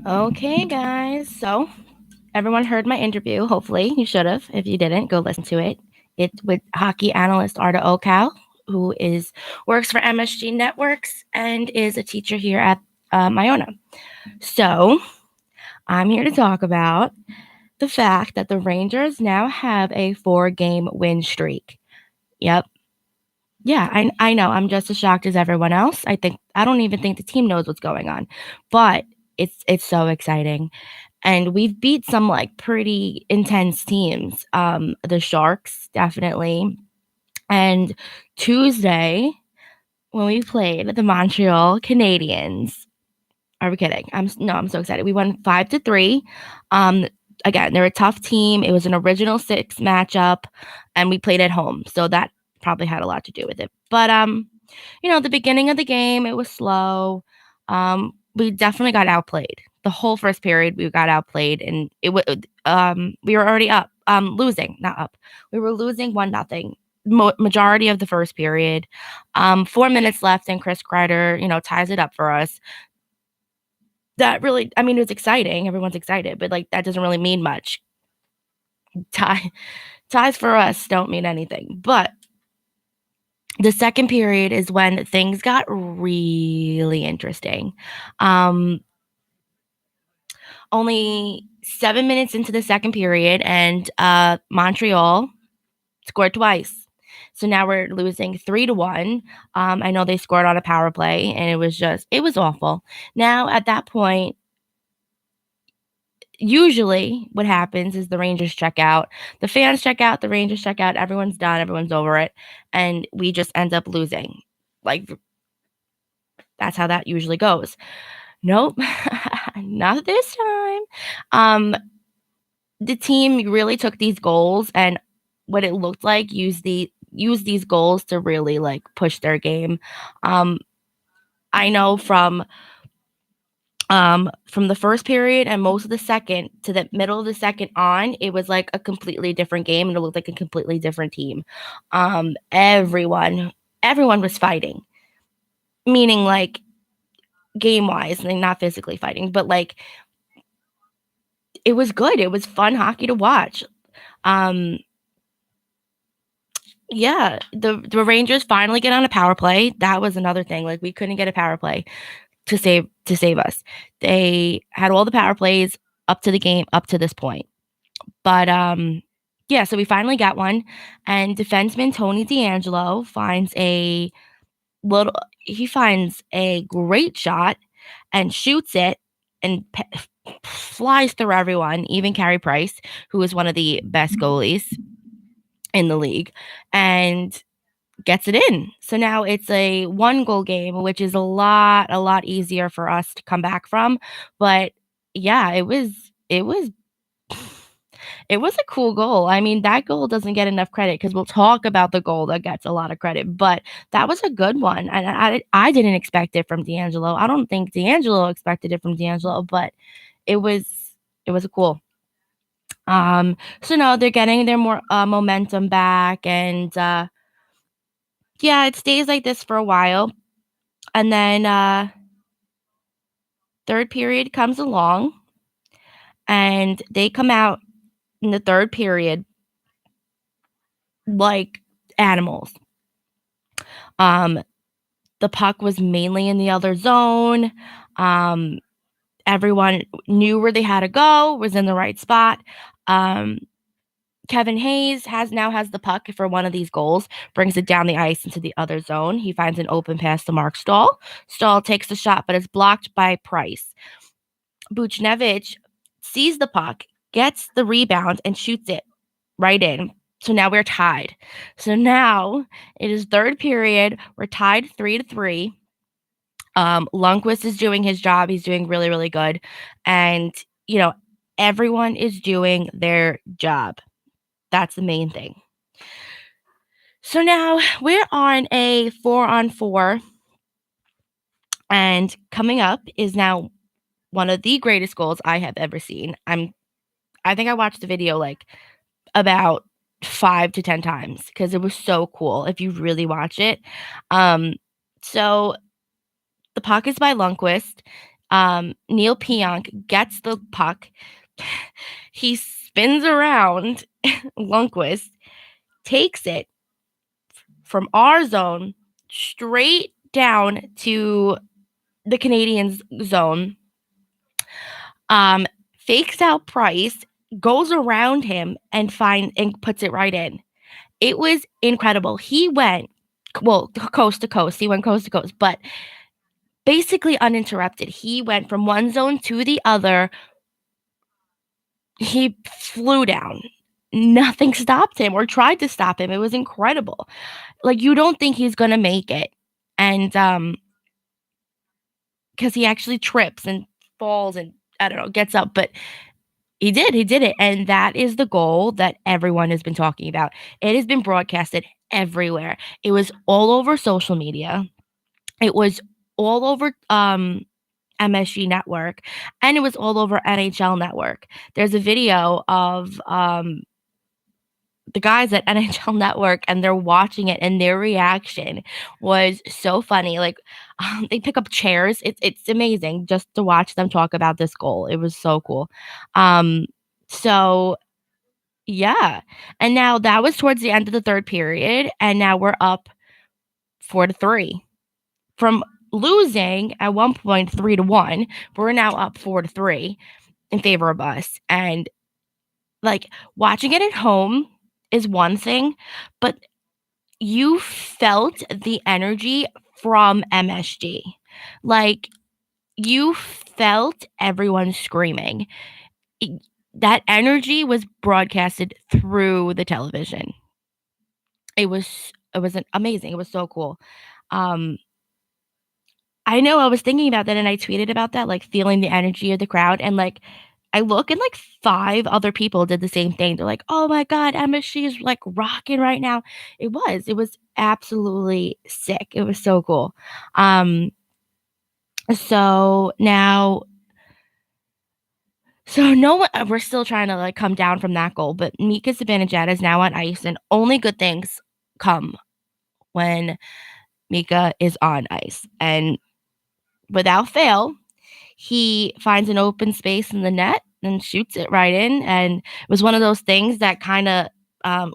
Okay, guys. So everyone heard my interview. Hopefully, you should have. If you didn't, go listen to it. It's with hockey analyst Arda Ocal, who is works for MSG Networks and is a teacher here at Iona. So I'm here to talk about the fact that the Rangers now have a 4-game win streak. Yep. Yeah, I know. I'm just as shocked as everyone else. I don't even think the team knows what's going on, but it's so exciting. And we've beat some like pretty intense teams. The Sharks definitely. And Tuesday when we played the Montreal Canadiens. Are we kidding? I'm so excited. We won 5-3. Um Again, they're a tough team. It was an original 6 matchup and we played at home. So that probably had a lot to do with it. But the beginning of the game it was slow. We definitely got outplayed. The whole first period we got outplayed and we were already up, losing, not up. We were losing 1-0 majority of the first period. 4 minutes left and Chris Kreider, ties it up for us. That really, I mean, it was exciting. Everyone's excited, but like that doesn't really mean much. Ties for us don't mean anything. But the second period is when things got really interesting. Um, Only 7 minutes into the second period, and Montreal scored twice. So now we're losing 3-1. I know they scored on a power play, and it was awful. Now at that point, usually what happens is the Rangers check out, the fans check out, the Rangers check out, everyone's done, everyone's over it, and we just end up losing. Like that's how that usually goes. Nope, not this time. The team really took these goals and what it looked like use these goals to really like push their game. I know from the first period and most of the second to the middle of the second on, it was like a completely different game and it looked like a completely different team. Everyone was fighting, meaning like game wise, and not physically fighting, but like it was good. It was fun hockey to watch. Um, yeah, the Rangers finally get on a power play. That was another thing. Like we couldn't get a power play to save us. They had all the power plays up to the game up to this point. But yeah, so we finally got one, and defenseman Tony DeAngelo little finds a great shot and shoots it and flies through everyone, even Carey Price, who is one of the best goalies in the league, and gets it in. So now it's a 1-goal game, which is a lot easier for us to come back from. But yeah, it was it was a cool goal. I mean, that goal doesn't get enough credit because we'll talk about the goal that gets a lot of credit, but that was a good one. And I didn't expect it from D'Angelo. I don't think D'Angelo expected it from D'Angelo, but it was it was a cool. So no, they're getting their more momentum back, and yeah, it stays like this for a while, and then third period comes along, and they come out in the third period like animals. Um, the puck was mainly in the other zone. Um, Everyone knew where they had to go, was in the right spot. Um, Kevin Hayes has the puck for one of these goals, brings it down the ice into the other zone. He finds an open pass to Mark Stahl. Stahl takes the shot, but it's blocked by Price. Buchnevich sees the puck, gets the rebound, and shoots it right in. So now we're tied. So now it is third period. We're tied 3-3. Lundqvist is doing his job. He's doing really, really good. And, you know, everyone is doing their job. That's the main thing. So now we're on a 4-on-4. And coming up is now one of the greatest goals I have ever seen. I think I watched the video like about 5 to 10 times because it was so cool if you really watch it. So the puck is by Lundqvist. Neal Pionk gets the puck. He spins around Lundqvist, takes it from our zone straight down to the Canadiens' zone, fakes out Price, goes around him and puts it right in. It was incredible. He went coast to coast. He went coast to coast, but basically uninterrupted. He went from one zone to the other. He flew down. Nothing stopped him or tried to stop him. It was incredible. Like, you don't think he's gonna make it. And because he actually trips and falls and I don't know, gets up, but he did it. And that is the goal that everyone has been talking about. It has been broadcasted everywhere. It was all over social media. It was all over MSG Network, and it was all over NHL Network. There's a video of the guys at NHL Network, and they're watching it, and their reaction was so funny. Like, they pick up chairs. It's amazing just to watch them talk about this goal. It was so cool. So yeah, and now that was towards the end of the third period, and now we're up 4-3 from losing at one point 3-1. We're now up 4-3 in favor of us, and like, watching it at home is one thing, but you felt the energy from MSG. Like, you felt everyone screaming. That energy was broadcasted through the television. It was amazing. It was so cool. I know I was thinking about that and I tweeted about that, like, feeling the energy of the crowd, and, like, I look and, like, 5 other people did the same thing. They're like, "Oh my god, MSG is, like, rocking right now." It was absolutely sick. It was so cool. Um, so now no one we're still trying to, like, come down from that goal, but Mika Zibanejad is now on ice, and only good things come when Mika is on ice, and without fail, he finds an open space in the net and shoots it right in, and it was one of those things that kinda,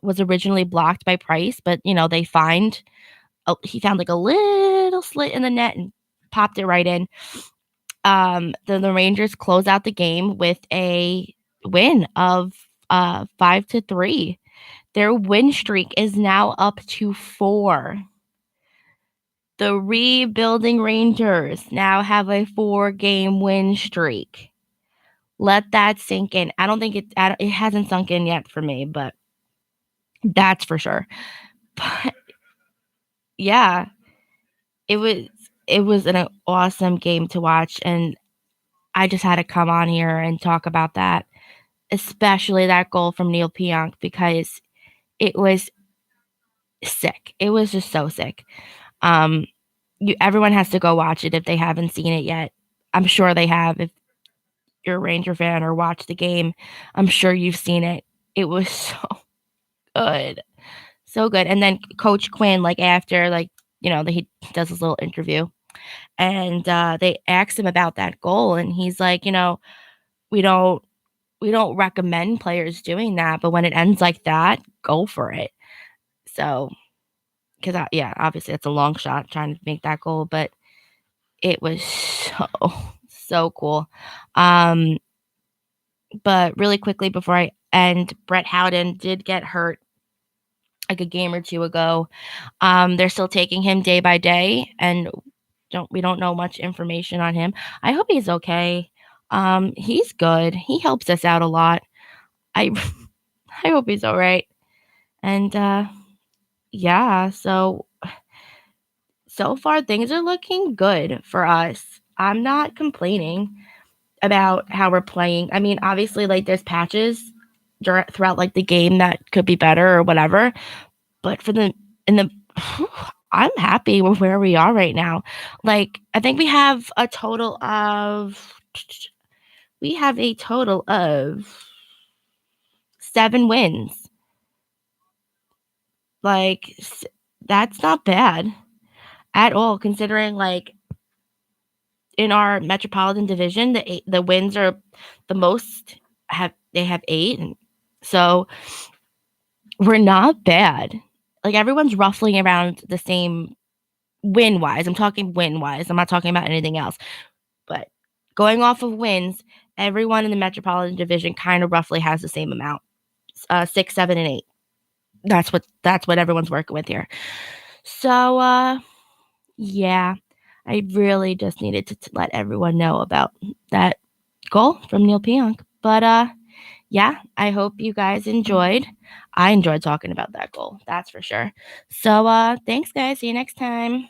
was originally blocked by Price, but, he found, like, a little slit in the net and popped it right in. Then the Rangers close out the game with a win of, 5-3. Their win streak is now up to 4. The rebuilding Rangers now have a 4-game win streak. Let that sink in. It hasn't sunk in yet for me, but that's for sure. But yeah, it was an awesome game to watch, and I just had to come on here and talk about that, especially that goal from Neal Pionk, because it was sick. It was just so sick. Um, everyone has to go watch it if they haven't seen it yet. I'm sure they have. If you're a Ranger fan or watch the game, I'm sure you've seen it. It was so good. So good. And then Coach Quinn, like, after, like, he does his little interview, and they asked him about that goal, and he's like, we don't recommend players doing that, but when it ends like that, go for it. So, because yeah, obviously it's a long shot trying to make that goal, but it was so cool. But really quickly before I end, Brett Howden did get hurt like a game or two ago. They're still taking him day by day, and we don't know much information on him. I hope he's okay. He's good. He helps us out a lot. I I hope he's all right. And yeah, so far things are looking good for us. I'm not complaining about how we're playing. I mean, obviously, like, there's patches throughout, like, the game that could be better or whatever, but I'm happy with where we are right now. Like, I think we have a total of 7 wins. Like, that's not bad at all, considering, like, in our Metropolitan Division, the wins are the most. They have 8, and so we're not bad. Like everyone's roughly around the same win wise. I'm talking win wise. I'm not talking about anything else. But going off of wins, everyone in the Metropolitan Division kind of roughly has the same amount, 6, 7, and 8. That's what everyone's working with here. So yeah, I really just needed to let everyone know about that goal from Neal Pionk. But yeah, I hope you guys enjoyed. I enjoyed talking about that goal, that's for sure. So thanks guys. See you next time.